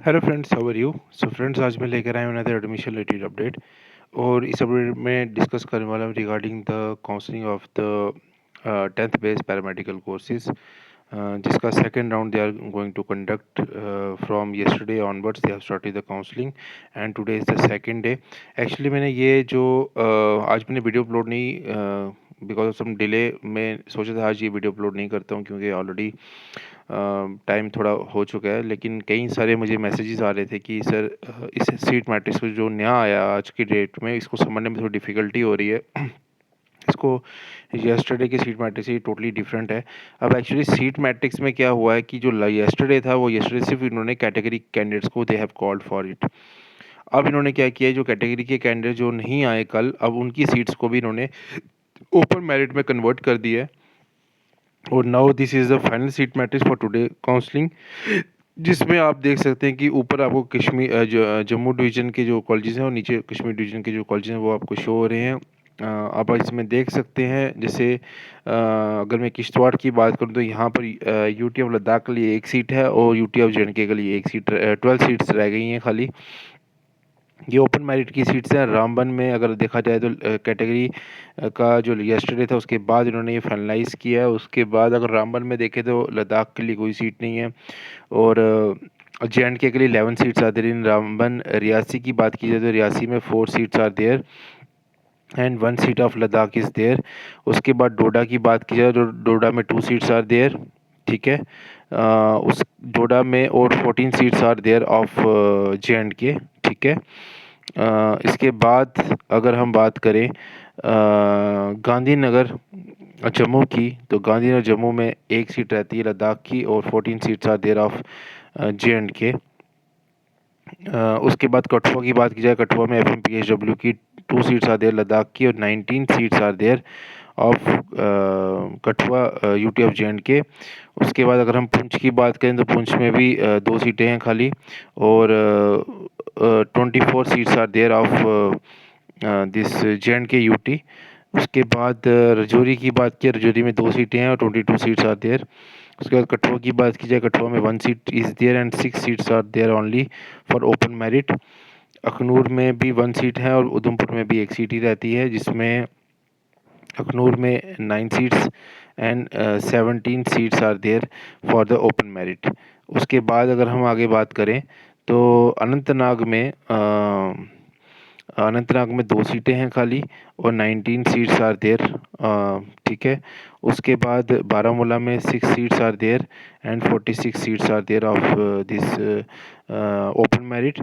Hello friends, how are you? So friends, आज मैं लेकर आया हूँ अनदर एडमिशन रिलेटेड अपडेट। और इस अपडेट में डिस्कस करने वाला हूँ regarding the counselling of the 10th base paramedical courses, जिसका second round they are going to conduct from yesterday onwards. They have started the counselling and today is the second day. Actually मैंने ये जो आज मैंने video upload नहीं, because of some delay में सोचा था आज ये वीडियो अपलोड नहीं करता हूँ, क्योंकि ऑलरेडी टाइम थोड़ा हो चुका है। लेकिन कई सारे मुझे मैसेजेस आ रहे थे कि सर, इस सीट मैट्रिक्स जो नया आया आज की डेट में, इसको समझने में थोड़ी डिफ़िकल्टी हो रही है। इसको येस्टरडे की सीट मैट्रिक्स से टोटली डिफरेंट है। अब एक्चुअली सीट मैट्रिक्स में क्या हुआ है कि जो येस्टरडे था, वो येस्टरडे सिर्फ इन्होंने कैटेगरी कैंडिडेट्स को they have called for it. अब इन्होंने क्या किया है, जो कैटेगरी के कैंडिडेट जो नहीं आए कल, अब उनकी सीट्स को भी इन्होंने ओपन मेरिट में कन्वर्ट कर दिया है। और now this is the final seat matrix for today counselling, जिसमें आप देख सकते हैं कि ऊपर आपको जम्मू डिवीज़न के जो कॉलेजेस हैं और नीचे कश्मीर डिवीज़न के जो कॉलेजेस हैं वो आपको शो हो रहे हैं। आप इसमें देख सकते हैं, जैसे अगर मैं किश्तवाड़ की बात करूं तो यहाँ पर यूटी ऑफ लद्दाख के लिए एक सीट है और यूटी ऑफ जे के लिए एक सीट, 12 सीट्स रह गई हैं खाली। ये ओपन मेरिट की सीट्स हैं। रामबन में अगर देखा जाए तो कैटेगरी का जो येस्टरडे था उसके बाद इन्होंने ये फाइनलाइज़ किया है। उसके बाद अगर रामबन में देखें तो लद्दाख के लिए कोई सीट नहीं है। और जे के लिए 11 seats are there in Ramban. Reasi की बात की जाए तो रियासी में 4 seats are there and 1 seat of Ladakh is there. उसके बाद डोडा की बात की जाए तो डोडा में 2 सीट्स आर देयर, ठीक है। उस डोडा में और 14 सीट्स आर देयर ऑफ जे, ठीक है। इसके बाद अगर हम बात करें गांधीनगर जम्मू की, तो गांधीनगर जम्मू में एक सीट रहती है लद्दाख की और 14 seats are there of J. उसके बाद कठुआ की बात की जाए, कठुआ में FMPHW की 2 सीट्स आर देयर लद्दाख की और 19 seats are there of Kathua UT of J. उसके बाद अगर हम पुंछ की बात करें तो पुंछ में भी 2 सीटें हैं खाली और 24 seats are there of this J UT. उसके बाद रजौरी की बात की, रजौरी में 2 सीटें हैं और 22 सीट्स आर देयर। उसके बाद कठुआ की बात की जाए, कठुआ में 1 seat is there and 6 seats are there only for open merit. Akhnoor में भी 1 सीट है और उधमपुर में भी 1 सीट ही रहती है, जिसमें अखनूर में 9 seats and 17 seats are there for the open merit. उसके बाद अगर हम आगे बात करें तो अनंतनाग में 2 सीटें हैं खाली और 19 सीट्स आर देयर, ठीक है। उसके बाद बारामूला में 6 seats are there and 46 seats are there of this open merit.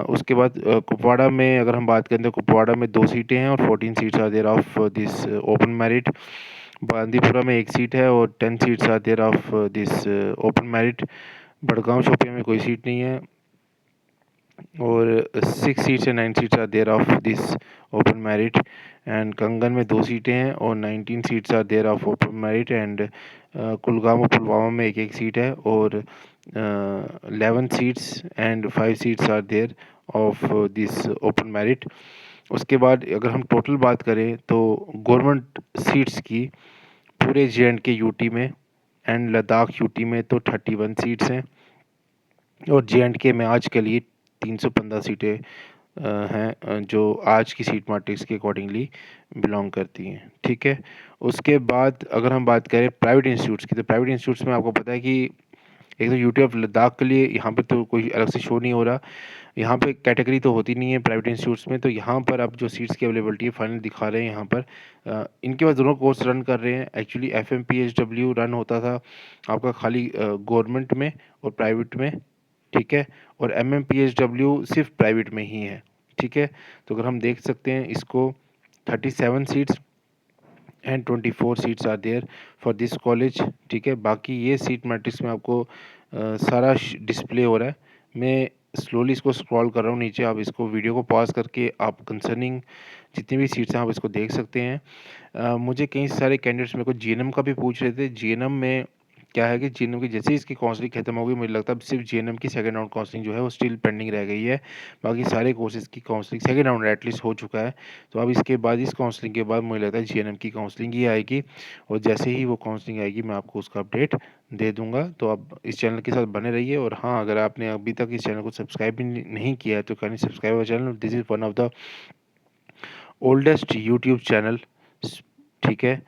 उसके बाद कुपवाड़ा में अगर हम बात करें तो कुपवाड़ा में 2 सीटें हैं और 14 seats are there of this open merit. Bandipora में 1 सीट है और 10 seats are there of this open merit. Budgam Shopian में कोई सीट नहीं है और 6 seats and 9 seats are there of this open merit. And Kangan में 2 सीटें हैं और 19 seats are there of open merit. And Kulgam और पुलवामा में एक सीट है और 11 seats and 5 seats are there of this open merit. उसके बाद अगर हम टोटल बात करें तो गवर्नमेंट सीट्स की पूरे जे यूटी में एंड लद्दाख यूटी में तो 31 सीट्स हैं और जे में आज के लिए 315 सीटें हैं, जो आज की सीट मैट्रिक्स के अकॉर्डिंगली बिलोंग करती हैं, ठीक है। उसके बाद अगर हम बात करें प्राइवेट इंस्टीट्यूट्स की, तो प्राइवेट इंस्टीट्यूट्स में आपको पता है कि एक तो यूटी ऑफ लद्दाख के लिए यहाँ पे तो कोई अलग से शो नहीं हो रहा। यहाँ पे कैटेगरी तो होती नहीं है प्राइवेट इंस्टीट्यूट्स में, तो यहाँ पर अब जो सीट्स की अवेलेबिलिटी है फाइनल दिखा रहे हैं यहाँ पर। इनके पास दोनों कोर्स रन कर रहे हैं। एक्चुअली FMPHW रन होता था आपका खाली गवर्नमेंट में और प्राइवेट में, ठीक है। और MMPHW सिर्फ प्राइवेट में ही है, ठीक है। तो अगर हम देख सकते हैं इसको 37 seats and 24 seats are there for this college, ठीक है। बाकी ये सीट मैट्रिक्स में आपको सारा डिस्प्ले हो रहा है। मैं स्लोली इसको स्क्रॉल कर रहा हूँ नीचे, आप इसको वीडियो को पॉज करके आप कंसर्निंग जितनी भी सीट्स हैं आप इसको देख सकते हैं। मुझे कई सारे कैंडिडेट्स मेरे को GNM का भी पूछ रहे थे। GNM में क्या है कि जीएनएम की जैसे ही इसकी काउंसलिंग खत्म हो गई, मुझे लगता है अब सिर्फ जीएनएम की सेकंड राउंड काउंसलिंग जो है वो स्टिल पेंडिंग रह गई है। बाकी सारे कोर्सेज़ की काउंसलिंग सेकंड राउंड एटलीस्ट हो चुका है। तो अब इसके बाद इस काउंसलिंग के बाद मुझे लगता है जीएनएम की काउंसलिंग ही आएगी, और जैसे ही वो काउंसलिंग आएगी मैं आपको उसका अपडेट दे दूँगा। तो आप इस चैनल के साथ बने रहिए, और हाँ, अगर आपने अभी तक इस चैनल को सब्सक्राइब भी नहीं किया है तो kindly subscribe our channel. This is one of the oldest YouTube channel, ठीक है,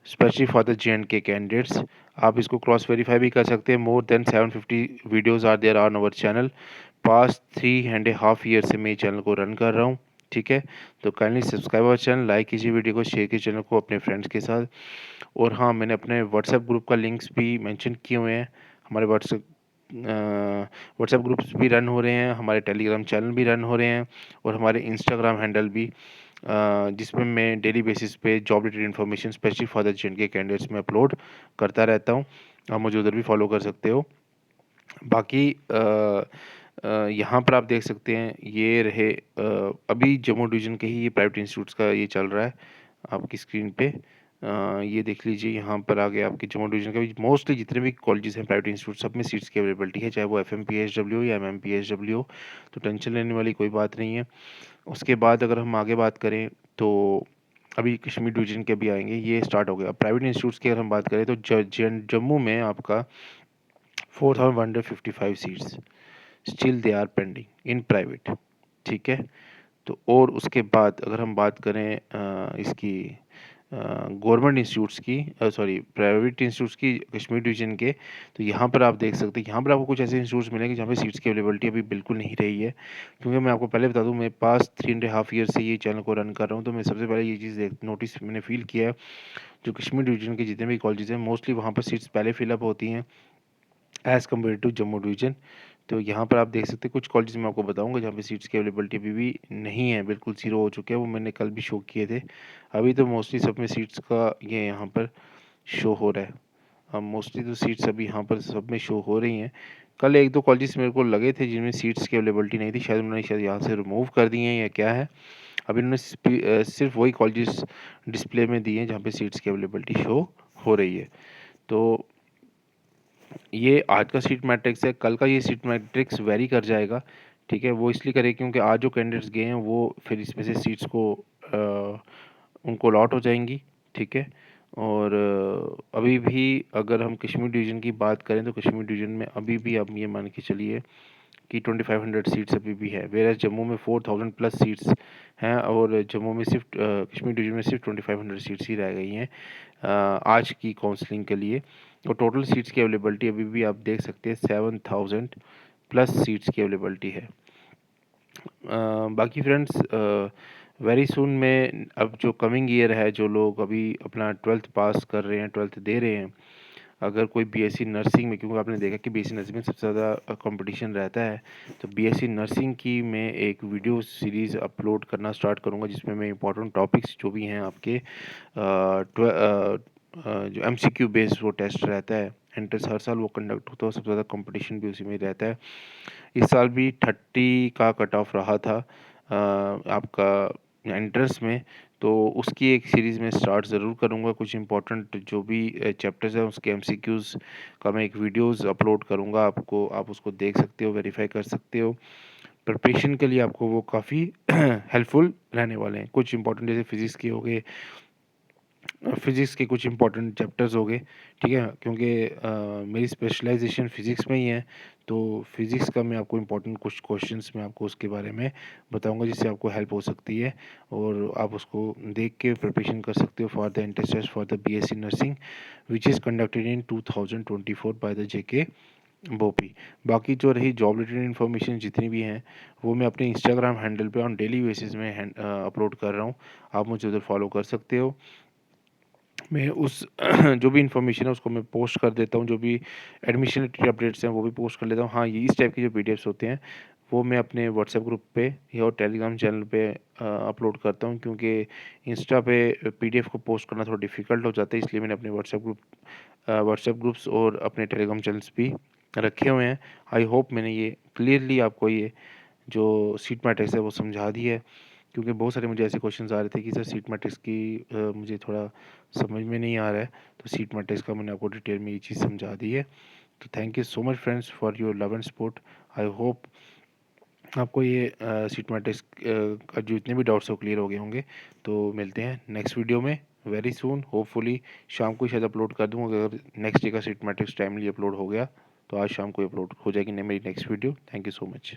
specially for the J K candidates. आप इसको क्रॉस वेरीफाई भी कर सकते हैं। More than 750 videos are there on our channel. Past 3.5 year से मैं ये चैनल को रन कर रहा हूँ, ठीक है। तो kindly subscribe our channel, like कीजिए वीडियो को, शेयर कीजिए चैनल को अपने फ्रेंड्स के साथ। और हाँ, मैंने अपने व्हाट्सएप ग्रुप का लिंक्स भी मेंशन किए हुए हैं। हमारे व्हाट्सएप ग्रुप्स भी रन हो रहे हैं, हमारे टेलीग्राम चैनल भी रन हो रहे हैं, और हमारे इंस्टाग्राम हैंडल भी, जिसमें मैं डेली बेसिस पे job related information specially for the J K candidates में अपलोड करता रहता हूँ। आप मुझे उधर भी फॉलो कर सकते हो। बाकी यहाँ पर आप देख सकते हैं, ये रहे अभी जम्मू डिवीज़न के ही ये प्राइवेट इंस्टीट्यूट्स का ये चल रहा है आपकी स्क्रीन पे। ये देख लीजिए, यहाँ पर आगे आपके जम्मू डिवीज़न का भी मोस्टली जितने भी कॉलेजेस हैं प्राइवेट इंस्टीट्यूट, सब में सीट्स की अवेलेबिलिटी है, चाहे वो एफएमपीएसडब्ल्यू या एमएमपीएसडब्ल्यू हो। तो टेंशन लेने वाली कोई बात नहीं है। उसके बाद अगर हम आगे बात करें तो अभी कश्मीर डिवीज़न के भी आएँगे, ये स्टार्ट हो गया। अब प्राइवेट इंस्टीट्यूट्स की अगर हम बात करें तो जम्मू में आपका 4155 seats still they are pending in private, ठीक है। तो और उसके बाद अगर हम बात करें इसकी गवर्नमेंट इंस्टीट्यूट्स की, सॉरी प्राइवेट इंस्टीट्यूट्स की कश्मीर डिवीज़न के, तो यहाँ पर आप देख सकते हैं, यहाँ पर आपको कुछ ऐसे इंस्टीट्यूट्स मिलेंगे जहाँ पे सीट्स की अवेलेबिलिटी अभी बिल्कुल नहीं रही है। क्योंकि मैं आपको पहले बता दूँ, मैं पास्ट 3.5 ईयर से ये चैनल को रन कर रहा हूँ, तो मैं सबसे पहले ये चीज़ नोटिस मैंने फील किया है, जो कश्मीर डिवीज़न के जितने भी कॉलेजेस हैं मोस्टली वहाँ पर सीट्स पहले फिलअप होती हैं as compare to Jammu division. तो यहाँ पर आप देख सकते हैं कुछ कॉलेज मैं आपको बताऊँगा जहाँ पे सीट्स की अवेलेबिलिटी अभी भी नहीं है, बिल्कुल ज़ीरो हो चुके हैं, वो मैंने कल भी शो किए थे। अभी तो मोस्टली सब में सीट्स का ये यहाँ पर शो हो रहा है। मोस्टली तो सीट्स अभी यहाँ पर सब में शो हो रही हैं। कल 1-2 कॉलेजेस मेरे को लगे थे जिनमें सीट्स की अवेलेबिलिटी नहीं थी, शायद उन्होंने शायद यहाँ से रिमूव कर दी हैं या क्या है। अभी उन्होंने सिर्फ़ वही कॉलेजेस डिस्प्ले में दिए हैं जहाँ पे सीट्स की अवेलेबिलिटी शो हो रही है। तो ये आज का सीट मैट्रिक्स है, कल का ये सीट मैट्रिक्स वेरी कर जाएगा, ठीक है। वो इसलिए करे क्योंकि आज जो कैंडिडेट्स गए हैं वो फिर इसमें से सीट्स को उनको अलॉट हो जाएंगी, ठीक है। और अभी भी अगर हम कश्मीर डिवीज़न की बात करें तो कश्मीर डिवीज़न में अभी भी आप ये मान के चलिए कि 2500 सीट्स अभी भी है, वेयर जम्मू में 4000 प्लस सीट्स हैं, और जम्मू में सिर्फ कश्मीर डिवीज़न में सिर्फ 2500 सीट्स ही रह गई हैं आज की काउंसलिंग के लिए। और टोटल सीट्स की अवेलेबिलिटी अभी भी आप देख सकते हैं 7000 प्लस सीट्स की अवेलेबिलिटी है। बाकी फ्रेंड्स, वेरी सून में अब जो कमिंग ईयर है, जो लोग अभी अपना 12th पास कर रहे हैं, 12th दे रहे हैं, अगर कोई बीएससी नर्सिंग में, क्योंकि आपने देखा कि बीएससी नर्सिंग में सबसे ज़्यादा कंपटीशन रहता है, तो बीएससी नर्सिंग की मैं एक वीडियो सीरीज़ अपलोड करना स्टार्ट करूँगा जिसमें मैं इंपॉर्टेंट टॉपिक्स जो भी हैं आपके जो एमसीक्यू बेस्ड वो टेस्ट रहता है, एंट्रेंस हर साल वो कंडक्ट होता है, सबसे ज़्यादा कंपटीशन भी उसी में रहता है। इस साल भी 30 का कट ऑफ रहा था आपका एंट्रेंस में, तो उसकी एक सीरीज़ में स्टार्ट ज़रूर करूँगा। कुछ इंपॉर्टेंट जो भी चैप्टर्स हैं उसके एमसीक्यूज़ का मैं एक वीडियोज़ अपलोड करूँगा आपको, आप उसको देख सकते हो, वेरीफाई कर सकते हो। प्रिपरेशन के लिए आपको वो काफ़ी हेल्पफुल रहने वाले हैं। कुछ इंपॉर्टेंट जैसे फिज़िक्स के हो गए, फिज़िक्स के कुछ इंपॉर्टेंट चैप्टर्स हो गए, ठीक है। क्योंकि मेरी स्पेशलाइजेशन फ़िज़िक्स में ही है, तो फिज़िक्स का मैं आपको इंपॉर्टेंट कुछ क्वेश्चंस मैं आपको उसके बारे में बताऊंगा जिससे आपको हेल्प हो सकती है, और आप उसको देख के प्रिपरेशन कर सकते हो for the entrance test for the BSc nursing which is conducted in 2024 by the JK BOPEE. बाकी जो रही जॉब रिलेटेड इन्फॉर्मेशन जितनी भी हैं वो मैं अपने इंस्टाग्राम हैंडल पे ऑन डेली बेसिस में अपलोड कर रहा हूँ, आप मुझे उधर फॉलो कर सकते हो। मैं उस जो भी इन्फॉर्मेशन है उसको मैं पोस्ट कर देता हूँ, जो भी एडमिशन रिलेटेड अपडेट्स हैं वो भी पोस्ट कर लेता हूँ। हाँ, ये इस टाइप के जो पीडीएफ्स होते हैं वो मैं अपने व्हाट्सएप ग्रुप पे या और टेलीग्राम चैनल पे अपलोड करता हूँ, क्योंकि इंस्टा पे पीडीएफ को पोस्ट करना थोड़ा डिफ़िकल्ट हो जाता है, इसलिए मैंने अपने व्हाट्सएप ग्रुप्स और अपने टेलीग्राम चैनल्स भी रखे हुए हैं। आई होप मैंने ये क्लियरली आपको ये जो सीट मैट्रिक्स है वो समझा दी है। क्योंकि बहुत सारे मुझे ऐसे क्वेश्चंस आ रहे थे कि सर सीट मैट्रिक्स की मुझे थोड़ा समझ में नहीं आ रहा है, तो सीट मैट्रिक्स का मैंने आपको डिटेल में ये चीज़ समझा दी है। तो thank you so much friends for your love and support. I hope आपको ये सीट मैट्रिक्स का जितने भी डाउट्स हो क्लियर हो गए होंगे। तो मिलते हैं नेक्स्ट वीडियो में वेरी सून, होपफुली शाम को ही शायद अपलोड कर दूँ। अगर नेक्स्ट डे का सीट मैट्रिक्स टाइमली अपलोड हो गया तो आज शाम को अपलोड हो जाएगी मेरी next video. Thank you so much.